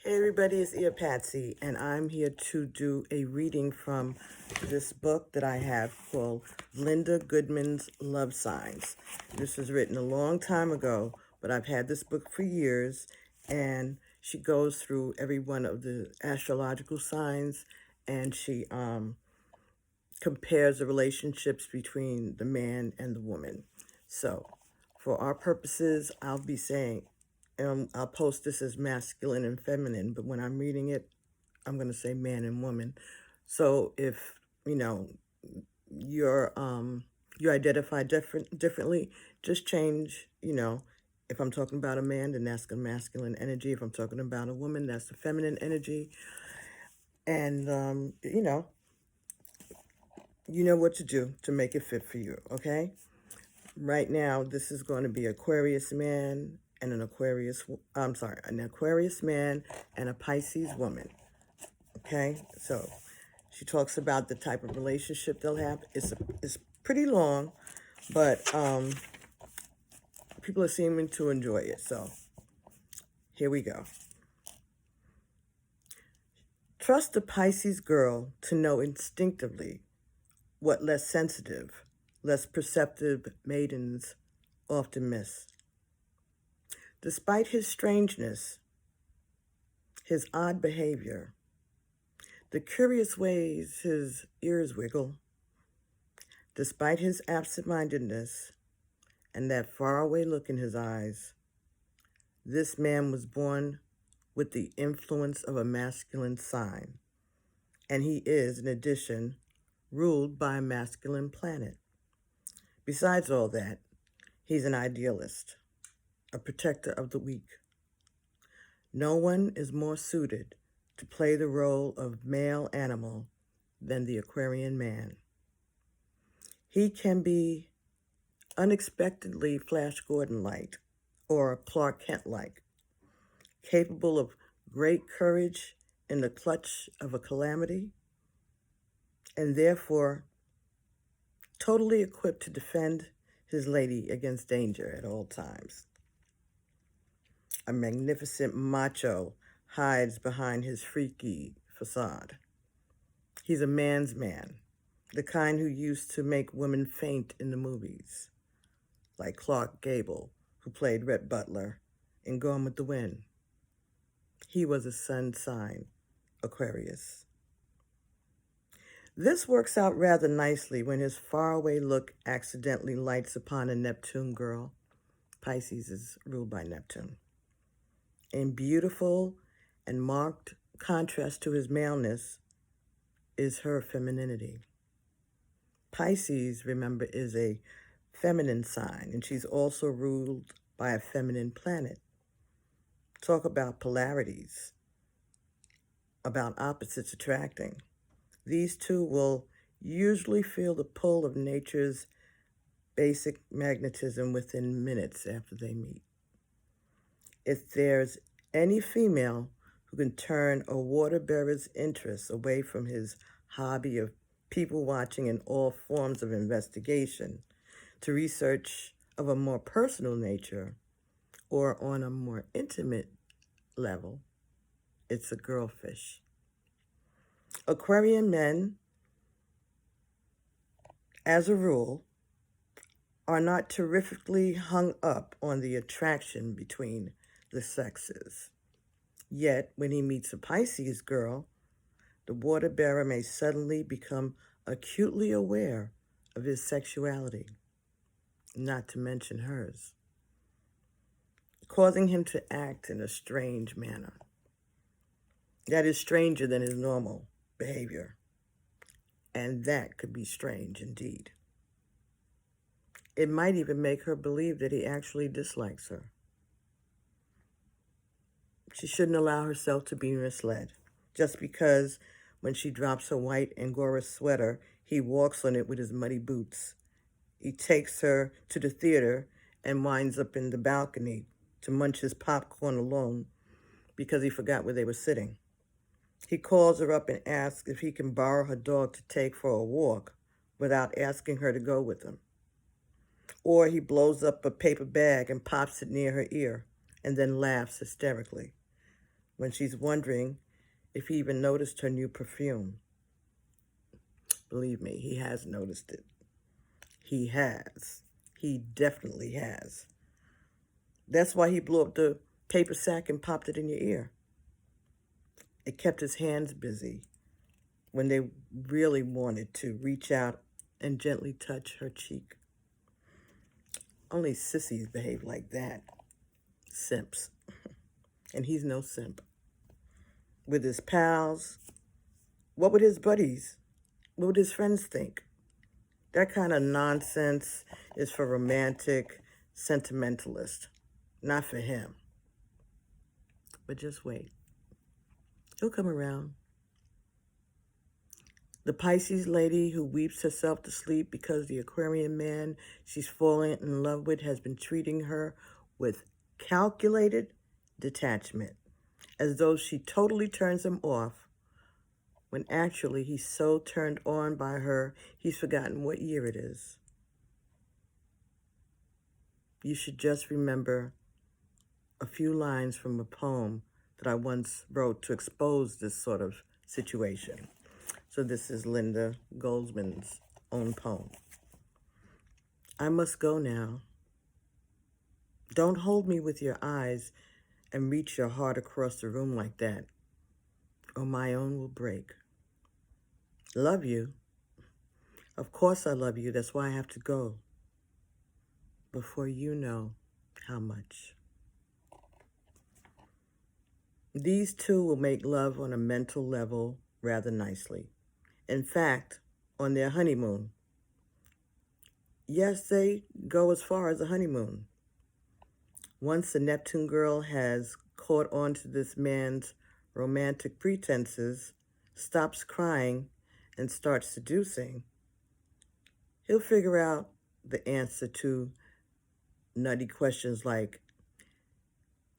Hey everybody, it's Patsy, and I'm here to do a reading from this book that I have called Linda Goodman's Love Signs. This was written a long time ago, but I've had this book for years, and she goes through every one of the astrological signs, and she compares the relationships between the man and the woman. So, for our purposes, I'll be saying I'll post this as masculine and feminine, but when I'm reading it, I'm going to say man and woman. So if you're you identify differently, just change. If I'm talking about a man, then that's the masculine energy. If I'm talking about a woman, that's the feminine energy. And you know what to do to make it fit for you. Okay. Right now, this is going to be Aquarius man and an Aquarius man and a Pisces woman. Okay, so she talks about the type of relationship they'll have. It's pretty long, but people are seeming to enjoy it. So here we go. Trust the Pisces girl to know instinctively what less sensitive, less perceptive maidens often miss. Despite his strangeness, his odd behavior, the curious ways his ears wiggle, despite his absent-mindedness and that faraway look in his eyes, this man was born with the influence of a masculine sign, and he is, in addition, ruled by a masculine planet. Besides all that, he's an idealist, a protector of the weak. No one is more suited to play the role of male animal than the Aquarian man. He can be unexpectedly Flash Gordon-like or Clark Kent-like, capable of great courage in the clutch of a calamity, and therefore totally equipped to defend his lady against danger at all times. A magnificent macho hides behind his freaky facade. He's a man's man, the kind who used to make women faint in the movies, like Clark Gable, who played Rhett Butler in Gone with the Wind. He was a sun sign, Aquarius. This works out rather nicely when his faraway look accidentally lights upon a Neptune girl. Pisces is ruled by Neptune. In beautiful and marked contrast to his maleness is her femininity. Pisces, remember, is a feminine sign, and she's also ruled by a feminine planet. Talk about polarities, about opposites attracting. These two will usually feel the pull of nature's basic magnetism within minutes after they meet. If there's any female who can turn a water bearer's interest away from his hobby of people watching and all forms of investigation to research of a more personal nature or on a more intimate level, it's a girlfish. Aquarian men, as a rule, are not terrifically hung up on the attraction between the sexes. Yet, when he meets a Pisces girl, the water bearer may suddenly become acutely aware of his sexuality, not to mention hers, causing him to act in a strange manner that is stranger than his normal behavior. And that could be strange indeed. It might even make her believe that he actually dislikes her. She shouldn't allow herself to be misled. Just because when she drops her white Angora sweater, he walks on it with his muddy boots. He takes her to the theater and winds up in the balcony to munch his popcorn alone because he forgot where they were sitting. He calls her up and asks if he can borrow her dog to take for a walk without asking her to go with him. Or he blows up a paper bag and pops it near her ear and then laughs hysterically. when she's wondering if he even noticed her new perfume. Believe me, he has noticed it. He has. He definitely has. That's why he blew up the paper sack and popped it in your ear. It kept his hands busy when they really wanted to reach out and gently touch her cheek. Only sissies behave like that. Simps. And he's no simp. With his pals, what would his buddies, what would his friends think? That kind of nonsense is for romantic sentimentalists, not for him. But just wait. He'll come around. The Pisces lady who weeps herself to sleep because the Aquarian man she's fallen in love with has been treating her with calculated detachment, as though she totally turns him off, when actually he's so turned on by her, he's forgotten what year it is. You should just remember a few lines from a poem that I once wrote to expose this sort of situation. So this is Linda Goldman's own poem. I must go now. Don't hold me with your eyes and reach your heart across the room like that, or my own will break. Love you. Of course I love you. That's why I have to go. Before you know how much. These two will make love on a mental level rather nicely. In fact, on their honeymoon. Yes, they go as far as a honeymoon. Once the Neptune girl has caught on to this man's romantic pretenses, stops crying, and starts seducing, he'll figure out the answer to nutty questions like,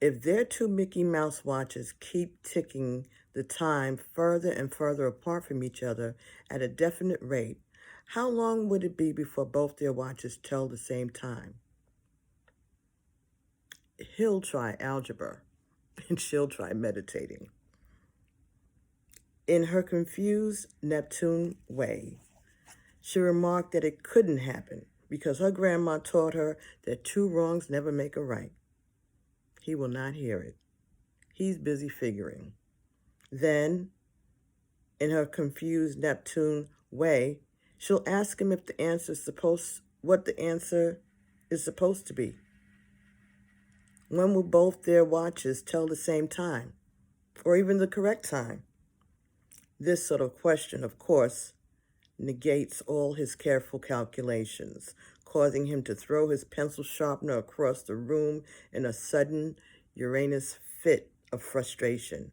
if their two Mickey Mouse watches keep ticking the time further and further apart from each other at a definite rate, how long would it be before both their watches tell the same time? He'll try algebra, and she'll try meditating. In her confused Neptune way, she remarked that it couldn't happen because her grandma taught her that two wrongs never make a right. He will not hear it. He's busy figuring. Then, in her confused Neptune way, she'll ask him if what the answer is supposed to be. When will both their watches tell the same time, or even the correct time? This sort of question, of course, negates all his careful calculations, causing him to throw his pencil sharpener across the room in a sudden Uranus fit of frustration.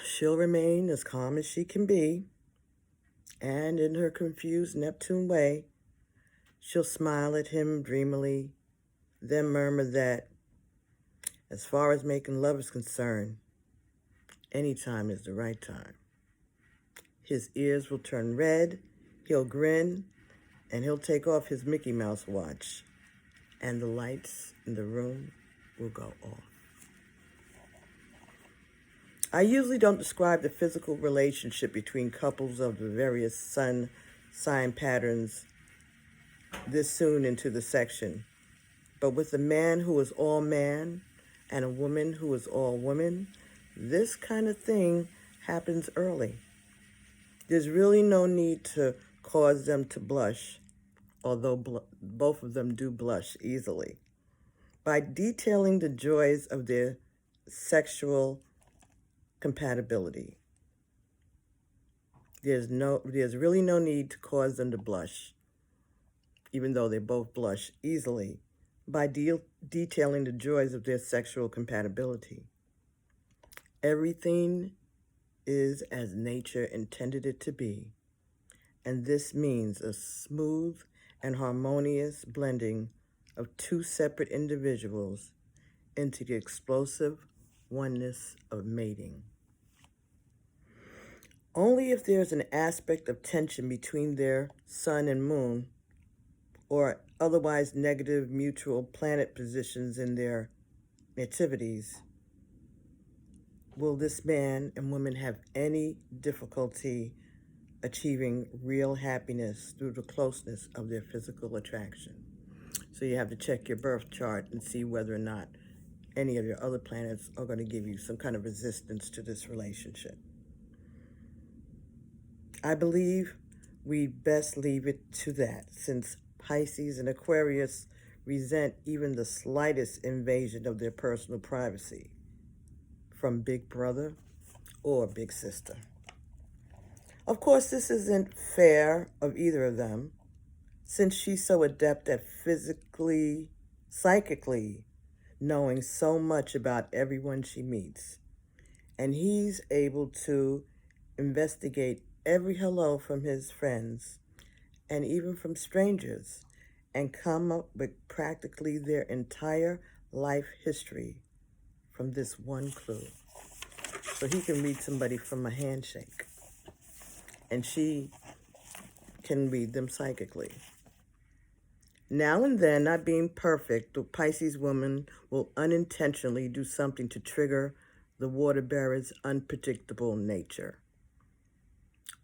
She'll remain as calm as she can be, and in her confused Neptune way, she'll smile at him dreamily, then murmur that, as far as making love is concerned, any time is the right time. His ears will turn red, he'll grin, and he'll take off his Mickey Mouse watch, and the lights in the room will go off. I usually don't describe the physical relationship between couples of the various sun sign patterns this soon into the section, but with a man who is all man and a woman who is all woman, this kind of thing happens early. There's really no need to cause them to blush, although both of them do blush easily. By detailing the joys of their sexual compatibility, there's really no need to cause them to blush, even though they both blush easily, by detailing the joys of their sexual compatibility. Everything is as nature intended it to be, and this means a smooth and harmonious blending of two separate individuals into the explosive oneness of mating. Only if there's an aspect of tension between their sun and moon, or otherwise negative mutual planet positions in their nativities, will this man and woman have any difficulty achieving real happiness through the closeness of their physical attraction? So you have to check your birth chart and see whether or not any of your other planets are going to give you some kind of resistance to this relationship. I believe we best leave it to that, since Pisces and Aquarius resent even the slightest invasion of their personal privacy from Big Brother or Big Sister. Of course, this isn't fair of either of them, since she's so adept at psychically knowing so much about everyone she meets. And he's able to investigate every hello from his friends and even from strangers and come up with practically their entire life history from this one clue. So he can read somebody from a handshake, and she can read them psychically. Now and then, not being perfect, the Pisces woman will unintentionally do something to trigger the water bearer's unpredictable nature.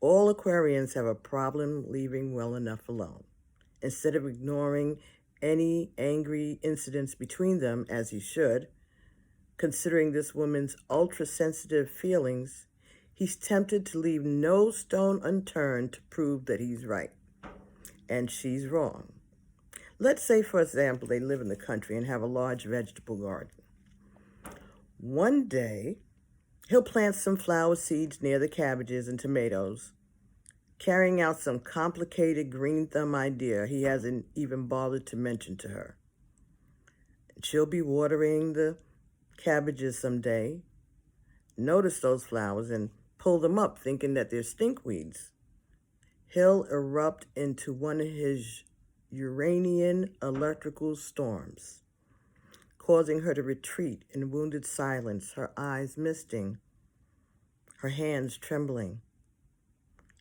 All Aquarians have a problem leaving well enough alone. Instead of ignoring any angry incidents between them, as he should, considering this woman's ultra-sensitive feelings, he's tempted to leave no stone unturned to prove that he's right and she's wrong. Let's say, for example, they live in the country and have a large vegetable garden. One day, he'll plant some flower seeds near the cabbages and tomatoes, carrying out some complicated green thumb idea he hasn't even bothered to mention to her. She'll be watering the cabbages someday, notice those flowers, and pull them up thinking that they're stinkweeds. He'll erupt into one of his Uranian electrical storms, causing her to retreat in wounded silence, her eyes misting, her hands trembling.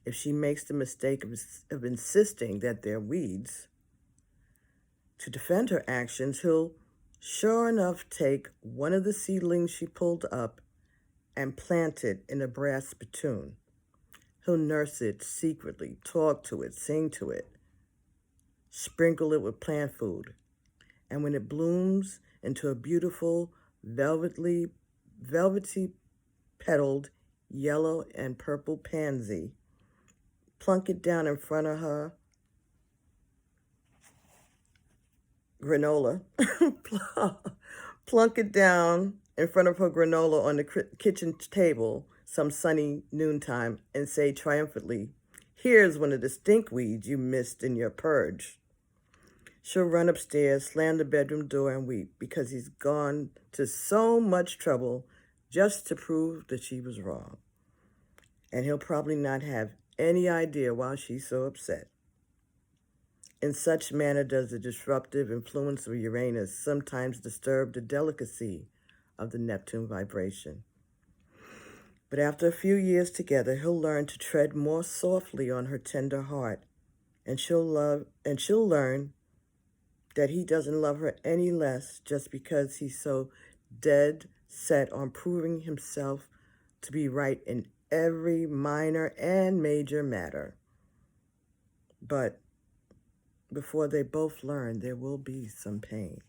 If she makes the mistake of insisting that they're weeds, to defend her actions, he'll sure enough take one of the seedlings she pulled up and plant it in a brass spittoon. He'll nurse it secretly, talk to it, sing to it, sprinkle it with plant food. And when it blooms into a beautiful, velvety petaled yellow and purple pansy, plunk it down in front of her granola. Plunk it down in front of her granola on the kitchen table some sunny noontime and say triumphantly, "Here's one of the stinkweeds you missed in your purge." She'll run upstairs, slam the bedroom door, and weep because he's gone to so much trouble just to prove that she was wrong. And he'll probably not have any idea why she's so upset. In such manner does the disruptive influence of Uranus sometimes disturb the delicacy of the Neptune vibration. But after a few years together, he'll learn to tread more softly on her tender heart, and she'll learn that he doesn't love her any less just because he's so dead set on proving himself to be right in every minor and major matter. But before they both learn, there will be some pain.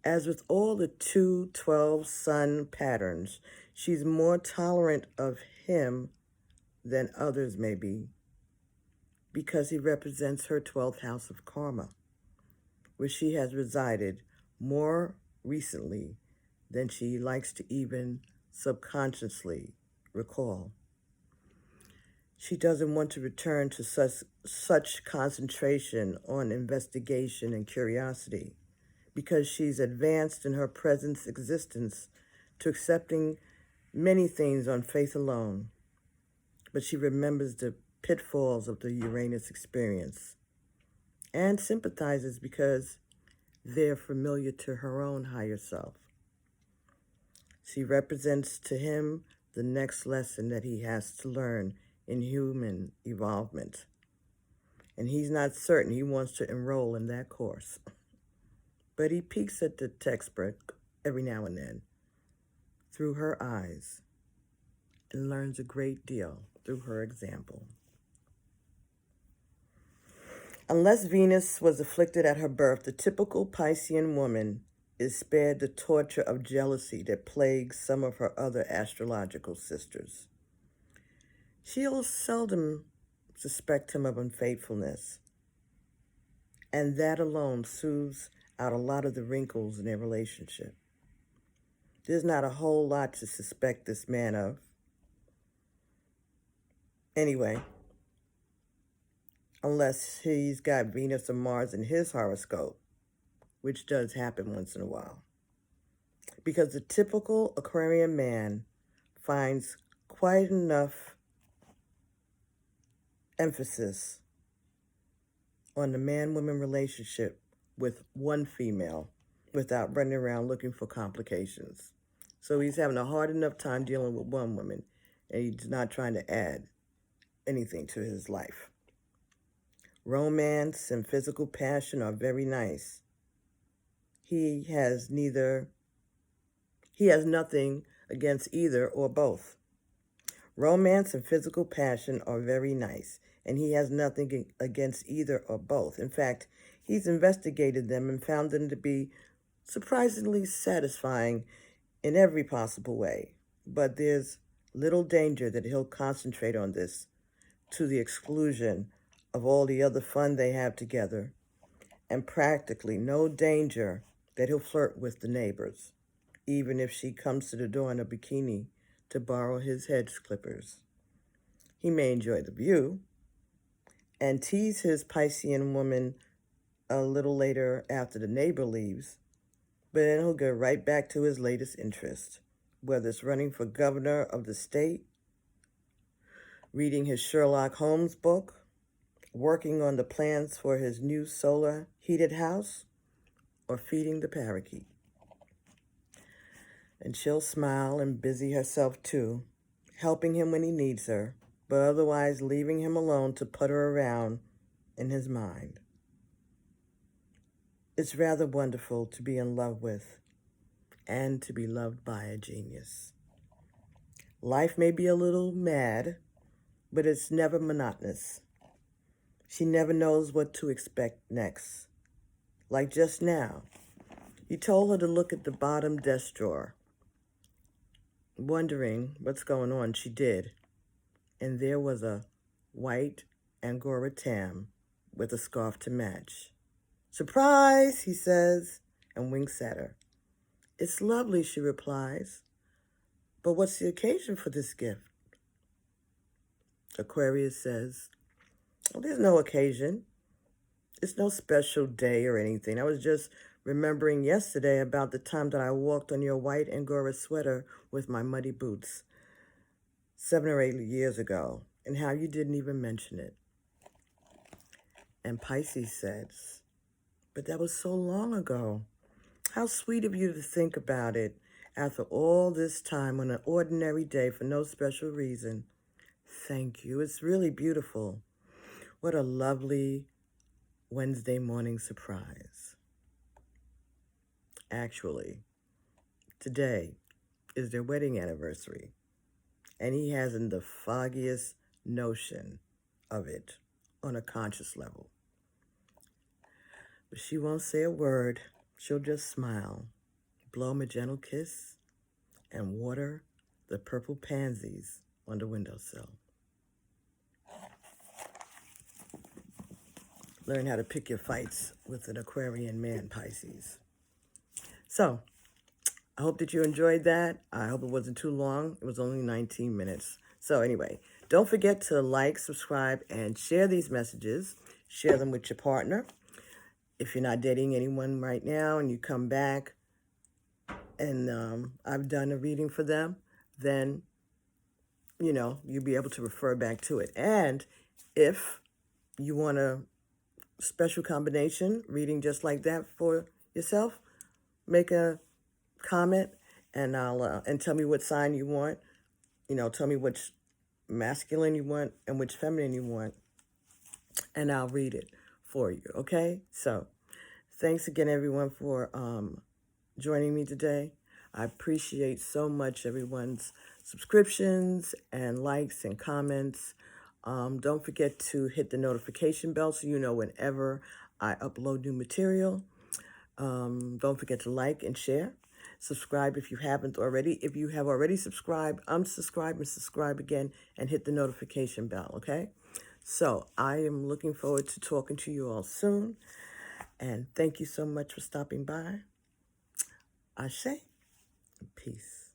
As with all the 2-12 sun patterns, she's more tolerant of him than others may be, because he represents her 12th house of karma, where she has resided more recently than she likes to even subconsciously recall. She doesn't want to return to such concentration on investigation and curiosity, because she's advanced in her present existence to accepting many things on faith alone. But she remembers the pitfalls of the Uranus experience and sympathizes because they're familiar to her own higher self. She represents to him the next lesson that he has to learn in human evolvement. And he's not certain he wants to enroll in that course. But he peeks at the textbook every now and then, through her eyes and learns a great deal through her example. Unless Venus was afflicted at her birth, the typical Piscean woman is spared the torture of jealousy that plagues some of her other astrological sisters. She'll seldom suspect him of unfaithfulness, and that alone soothes out a lot of the wrinkles in their relationship. There's not a whole lot to suspect this man of. Anyway, unless he's got Venus or Mars in his horoscope, which does happen once in a while. Because the typical Aquarian man finds quite enough emphasis on the man-woman relationship with one female without running around looking for complications. So he's having a hard enough time dealing with one woman, and he's not trying to add anything to his life. Romance and physical passion are very nice. He has nothing against either or both. Romance and physical passion are very nice, and he has nothing against either or both. In fact, he's investigated them and found them to be surprisingly satisfying in every possible way. But there's little danger that he'll concentrate on this to the exclusion of all the other fun they have together, and practically no danger that he'll flirt with the neighbors, even if she comes to the door in a bikini to borrow his hedge clippers. He may enjoy the view and tease his Piscean woman a little later after the neighbor leaves, but then he'll go right back to his latest interest, whether it's running for governor of the state, reading his Sherlock Holmes book, working on the plans for his new solar heated house, or feeding the parakeet. And she'll smile and busy herself too, helping him when he needs her, but otherwise leaving him alone to putter around in his mind. It's rather wonderful to be in love with and to be loved by a genius. Life may be a little mad, but it's never monotonous. She never knows what to expect next. Like just now, he told her to look at the bottom desk drawer. Wondering what's going on, she did. And there was a white Angora tam with a scarf to match. "Surprise," he says, and winks at her. "It's lovely," she replies. "But what's the occasion for this gift?" Aquarius says, "Well, there's no occasion. It's no special day or anything. I was just remembering yesterday about the time that I walked on your white Angora sweater with my muddy boots 7 or 8 years ago, and how you didn't even mention it." And Pisces says, "But that was so long ago. How sweet of you to think about it after all this time on an ordinary day for no special reason. Thank you. It's really beautiful. What a lovely Wednesday morning surprise." Actually, today is their wedding anniversary, and he hasn't the foggiest notion of it on a conscious level. But she won't say a word. She'll just smile, blow him a gentle kiss, and water the purple pansies on the windowsill. Learn how to pick your fights with an Aquarian man, Pisces. So, I hope that you enjoyed that. I hope it wasn't too long. It was only 19 minutes. So anyway, don't forget to like, subscribe, and share these messages. Share them with your partner. If you're not dating anyone right now and you come back and I've done a reading for them, then, you'll be able to refer back to it. And if you want a special combination reading just like that for yourself, make a comment and and tell me what sign you want. Tell me which masculine you want and which feminine you want, and I'll read it for you. Okay? So, thanks again, everyone, for joining me today. I appreciate so much everyone's subscriptions and likes and comments. Don't forget to hit the notification bell so you know whenever I upload new material. Don't forget to like and share. Subscribe if you haven't already. If you have already subscribed, unsubscribe and subscribe again and hit the notification bell, okay? So I am looking forward to talking to you all soon. And thank you so much for stopping by. Ashe. Peace.